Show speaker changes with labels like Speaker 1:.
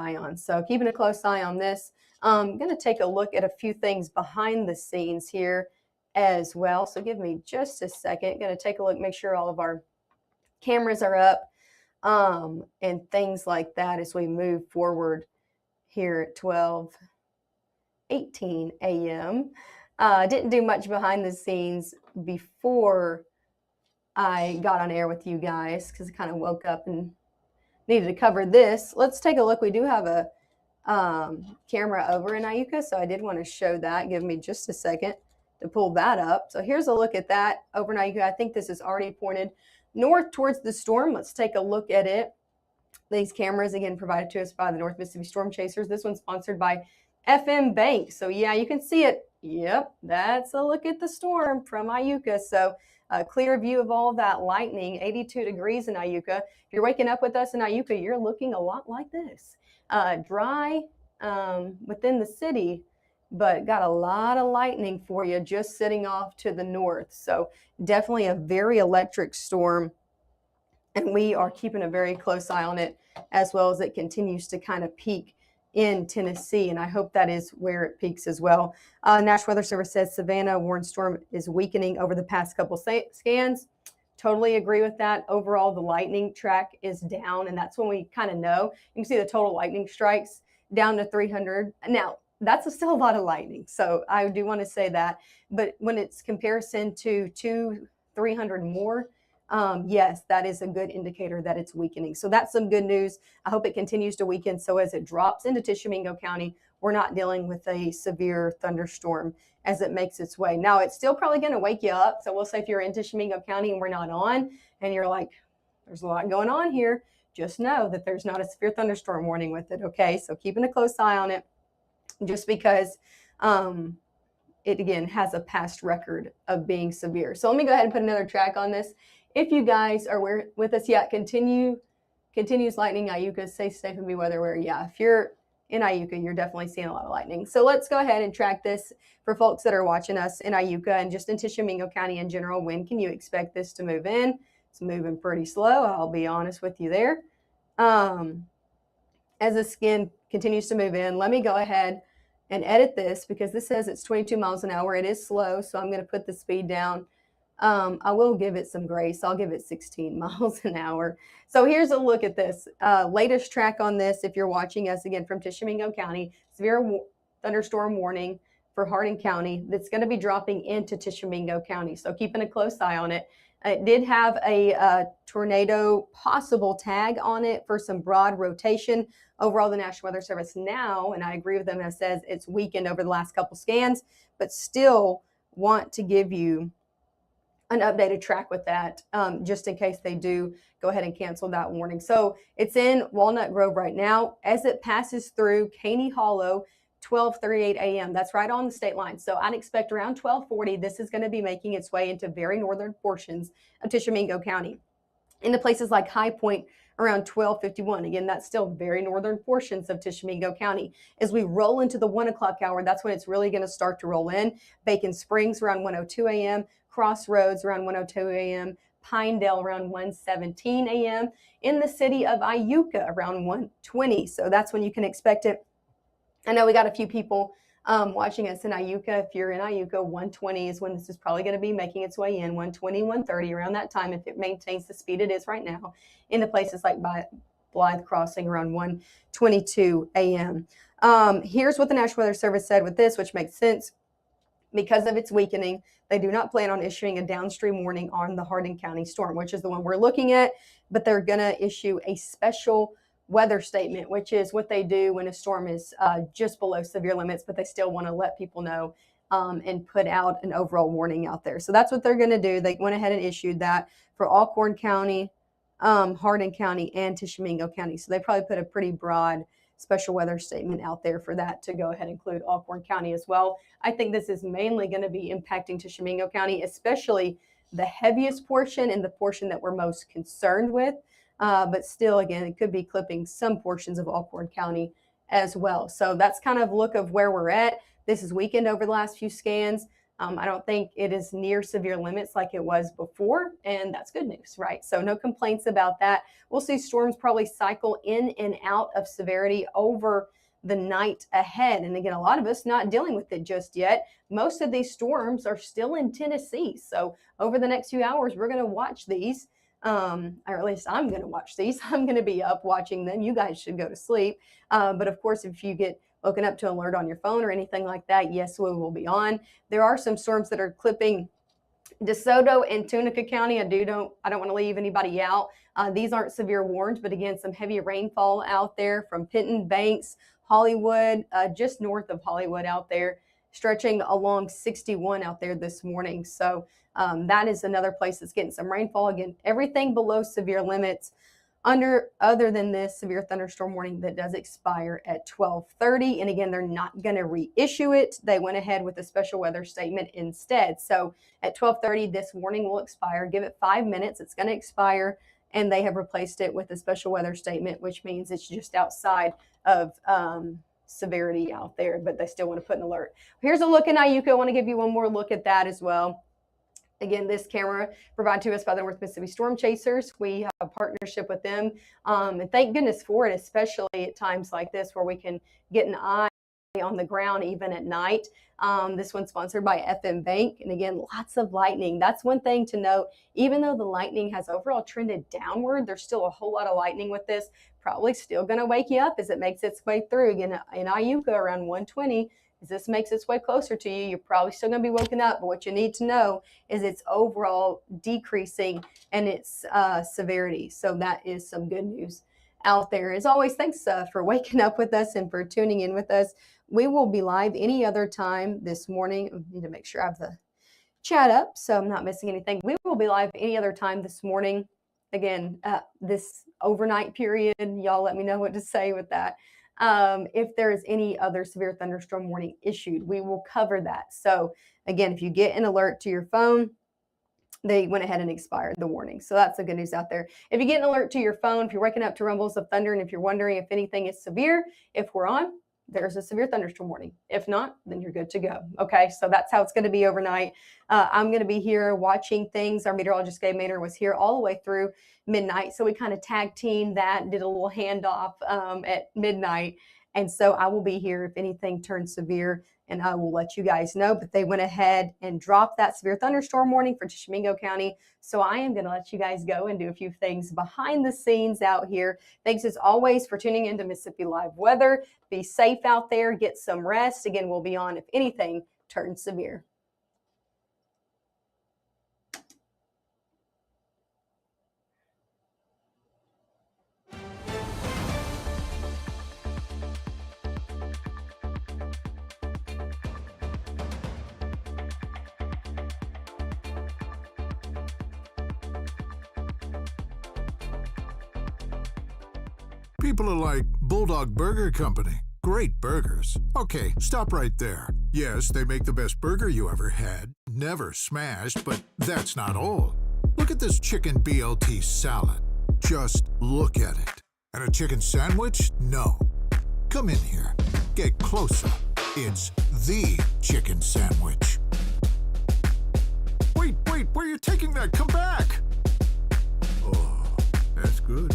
Speaker 1: eye on. So keeping a close eye on this. I'm going to take a look at a few things behind the scenes here as well. So give me just a second. Going to take a look, make sure all of our cameras are up and things like that as we move forward here at 12:18 a.m. Didn't do much behind the scenes before I got on air with you guys because I kind of woke up and needed to cover this. Let's take a look. We do have a camera over in Iuka, so I did want to show that. Give me just a second to pull that up. So here's a look at that over in Iuka. I think this is already pointed north towards the storm. Let's take a look at it. These cameras, again, provided to us by the North Mississippi Storm Chasers. This one's sponsored by FM Bank. So yeah, you can see it. Yep, that's a look at the storm from Iuka. So a clear view of all of that lightning, 82 degrees in Iuka. If you're waking up with us in Iuka, you're looking a lot like this. Dry within the city, but got a lot of lightning for you just sitting off to the north. So definitely a very electric storm. And we are keeping a very close eye on it as well as it continues to kind of peak in Tennessee. And I hope that is where it peaks as well. National Weather Service says Savannah warned storm is weakening over the past couple scans. Totally agree with that. Overall, the lightning track is down, and that's when we kind of know. You can see the total lightning strikes down to 300. Now, that's still a lot of lightning, so I do want to say that. But when it's comparison to 300 more, yes, that is a good indicator that it's weakening. So that's some good news. I hope it continues to weaken. So as it drops into Tishomingo County, we're not dealing with a severe thunderstorm as it makes its way. Now, it's still probably going to wake you up. So we'll say if you're in Tishomingo County and we're not on, and you're like, there's a lot going on here, just know that there's not a severe thunderstorm warning with it, okay? So keeping a close eye on it, just because it, again, has a past record of being severe. So let me go ahead and put another track on this. If you guys are with us yet, continues lightning, Iuka, stay safe and be weather aware. Yeah, if you're in Iuka, you're definitely seeing a lot of lightning. So let's go ahead and track this for folks that are watching us in Iuka and just in Tishomingo County in general. When can you expect this to move in? It's moving pretty slow, I'll be honest with you there. As the skin continues to move in, let me go ahead and edit this because this says it's 22 miles an hour. It is slow, so I'm going to put the speed down. I will give it some grace. I'll give it 16 miles an hour. So here's a look at this. Latest track on this, if you're watching us again from Tishomingo County, severe thunderstorm warning for Hardin County that's going to be dropping into Tishomingo County. So keeping a close eye on it. It did have a tornado possible tag on it for some broad rotation. Overall, the National Weather Service now, and I agree with them, that says it's weakened over the last couple scans, but still want to give you an updated track with that, just in case they do go ahead and cancel that warning. So it's in Walnut Grove right now. As it passes through Caney Hollow, 12:38 a.m. That's right on the state line. So I'd expect around 12:40, this is going to be making its way into very northern portions of Tishomingo County. Into places like High Point around 12:51. Again, that's still very northern portions of Tishomingo County. As we roll into the 1 o'clock hour, that's when it's really going to start to roll in. Bacon Springs around 1:02 a.m., Crossroads around 1:02 a.m., Pinedale around 1:17 a.m., in the city of Iuka around 1:20. So that's when you can expect it. I know we got a few people watching us in Iuka. If you're in Iuka, 1:20 is when this is probably going to be making its way in, 1:20, 1:30, around that time, if it maintains the speed it is right now, into places like Blythe Crossing around 1:22 a.m. Here's what the National Weather Service said with this, which makes sense. Because of its weakening, they do not plan on issuing a downstream warning on the Hardin County storm, which is the one we're looking at, but they're going to issue a special weather statement, which is what they do when a storm is just below severe limits, but they still want to let people know and put out an overall warning out there. So that's what they're going to do. They went ahead and issued that for Alcorn County, Hardin County, and Tishomingo County. So they probably put a pretty broad special weather statement out there for that to go ahead and include Alcorn County as well. I think this is mainly going to be impacting Tishomingo County, especially the heaviest portion and the portion that we're most concerned with. But still, again, it could be clipping some portions of Alcorn County as well. So that's kind of look of where we're at. This is weakened over the last few scans. I don't think it is near severe limits like it was before, and that's good news, right? So no complaints about that. We'll see storms probably cycle in and out of severity over the night ahead. And again, a lot of us not dealing with it just yet. Most of these storms are still in Tennessee. So over the next few hours, we're going to watch these. Or at least I'm going to watch these. I'm going to be up watching them. You guys should go to sleep. But of course, if you get woken up to alert on your phone or anything like that, yes, we will be on. There are some storms that are clipping DeSoto and Tunica County. I don't want to leave anybody out. These aren't severe warns, but again, some heavy rainfall out there from Penton, Banks, Hollywood, just north of Hollywood out there, stretching along 61 out there this morning. So that is another place that's getting some rainfall. Again, everything below severe limits. Other than this severe thunderstorm warning that does expire at 12:30. And again, they're not going to reissue it. They went ahead with a special weather statement instead. So at 12:30, this warning will expire. Give it 5 minutes. It's going to expire. And they have replaced it with a special weather statement, which means it's just outside of severity out there, but they still want to put an alert. Here's a look at Iuka. I want to give you one more look at that as well. Again, this camera provided to us by the North Mississippi Storm Chasers. We have a partnership with them. And thank goodness for it, especially at times like this where we can get an eye on the ground even at night. This one's sponsored by FM Bank. And again, lots of lightning. That's one thing to note. Even though the lightning has overall trended downward, there's still a whole lot of lightning with this. Probably still going to wake you up as it makes its way through. Again, in Iuka around 120. As this makes its way closer to you, you're probably still going to be woken up. But what you need to know is it's overall decreasing in its severity. So that is some good news out there. As always, thanks for waking up with us and for tuning in with us. We will be live any other time this morning. I need to make sure I have the chat up so I'm not missing anything. We will be live any other time this morning. Again, this overnight period, y'all let me know what to say with that. If there is any other severe thunderstorm warning issued, we will cover that. So again, if you get an alert to your phone, they went ahead and expired the warning. So that's the good news out there. If you get an alert to your phone, if you're waking up to rumbles of thunder, and if you're wondering if anything is severe, if we're on, there's a severe thunderstorm warning. If not, then you're good to go. Okay, so that's how it's going to be overnight. I'm going to be here watching things. Our meteorologist, Gabe Maynard, was here all the way through midnight. So we kind of tag teamed that, did a little handoff at midnight. And so I will be here if anything turns severe, and I will let you guys know. But they went ahead and dropped that severe thunderstorm warning for Tishomingo County. So I am going to let you guys go and do a few things behind the scenes out here. Thanks as always for tuning into Mississippi Live Weather. Be safe out there. Get some rest. Again, we'll be on if anything turns severe.
Speaker 2: People are like, Bulldog Burger Company. Great burgers. Okay, stop right there. Yes, they make the best burger you ever had. Never smashed, but that's not all. Look at this chicken BLT salad. Just look at it. And a chicken sandwich? No. Come in here. Get closer. It's the chicken sandwich. Wait, where are you taking that? Come back. Oh, that's good.